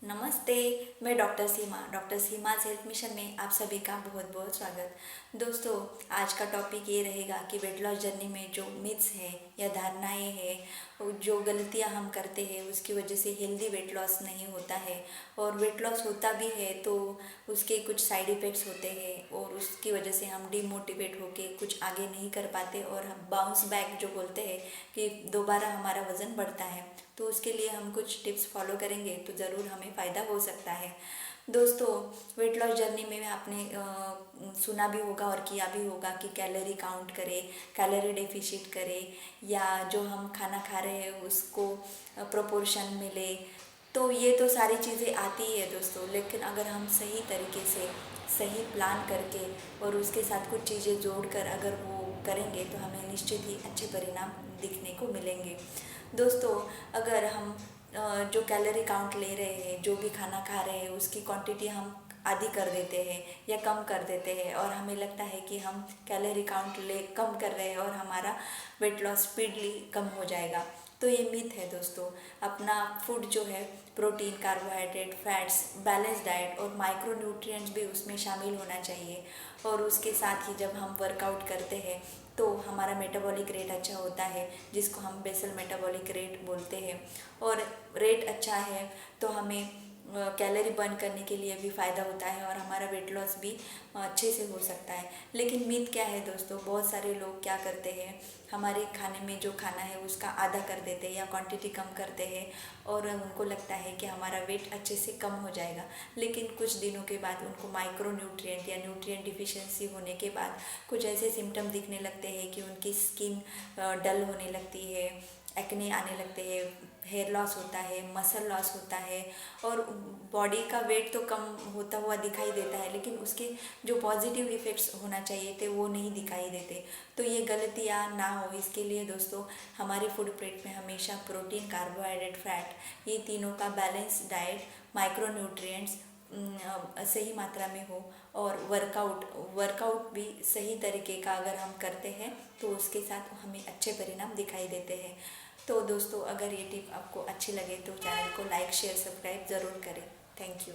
नमस्ते। मैं डॉक्टर सीमा health mission में आप सभी का बहुत बहुत स्वागत। दोस्तों, आज का टॉपिक ये रहेगा कि वेट लॉस जर्नी में जो मिथ्स है या धारणाएं हैं, जो गलतियां हम करते हैं उसकी वजह से हेल्दी वेट लॉस नहीं होता है, और वेट लॉस होता भी है तो उसके कुछ साइड इफ़ेक्ट्स होते हैं और उसकी वजह से हम डिमोटिवेट होके कुछ आगे नहीं कर पाते और हम बाउंस बैक जो बोलते हैं कि दोबारा हमारा वज़न बढ़ता है। तो उसके लिए हम कुछ टिप्स फॉलो करेंगे तो ज़रूर हमें फ़ायदा हो सकता है। दोस्तों, वेट लॉस जर्नी में आपने सुना भी होगा और किया भी होगा कि कैलोरी काउंट करें, कैलोरी डेफिशिट करें, या जो हम खाना खा रहे हैं उसको प्रोपोर्शन मिले। तो ये तो सारी चीज़ें आती ही है दोस्तों, लेकिन अगर हम सही तरीके से सही प्लान करके और उसके साथ कुछ चीज़ें जोड़कर अगर वो करेंगे तो हमें निश्चित ही अच्छे परिणाम दिखने को मिलेंगे। दोस्तों, अगर हम जो कैलोरी काउंट ले रहे हैं, जो भी खाना खा रहे हैं उसकी क्वांटिटी हम आधी कर देते हैं या कम कर देते हैं और हमें लगता है कि हम कैलोरी काउंट कम कर रहे हैं और हमारा वेट लॉस स्पीडली कम हो जाएगा, तो ये मिथ है दोस्तों। अपना फूड जो है protein, carbohydrate, fats, balance diet और माइक्रो न्यूट्रिएंट्स भी उसमें शामिल होना चाहिए। और उसके साथ ही जब हम वर्कआउट करते हैं तो हमारा मेटाबॉलिक रेट अच्छा होता है, जिसको हम बेसल मेटाबॉलिक रेट बोलते हैं। और रेट अच्छा है तो हमें कैलोरी बर्न करने के लिए भी फ़ायदा होता है और हमारा वेट लॉस भी अच्छे से हो सकता है। लेकिन मिथ क्या है दोस्तों, बहुत सारे लोग क्या करते हैं, हमारे खाने में जो खाना है उसका आधा कर देते हैं या क्वांटिटी कम करते हैं और उनको लगता है कि हमारा वेट अच्छे से कम हो जाएगा। लेकिन कुछ दिनों के बाद उनको माइक्रो न्यूट्रिएंट या न्यूट्रिएंट डिफिशिएंसी होने के बाद कुछ ऐसे सिम्टम दिखने लगते हैं कि उनकी स्किन डल होने लगती है, एक्ने आने लगते हैं, हेयर लॉस होता है, मसल लॉस होता है और बॉडी का वेट तो कम होता हुआ दिखाई देता है, लेकिन उसके जो पॉजिटिव इफ़ेक्ट्स होना चाहिए थे वो नहीं दिखाई देते। तो ये गलतियाँ ना हो इसके लिए दोस्तों, हमारी फूड प्लेट में हमेशा प्रोटीन, कार्बोहाइड्रेट, फैट, ये तीनों का बैलेंस डाइट, माइक्रो न्यूट्रिएंट्स सही मात्रा में हो और वर्कआउट भी सही तरीके का अगर हम करते हैं तो उसके साथ हमें अच्छे परिणाम दिखाई देते हैं। तो दोस्तों, अगर ये टिप आपको अच्छी लगे तो चैनल को लाइक, शेयर, सब्सक्राइब ज़रूर करें। Thank you.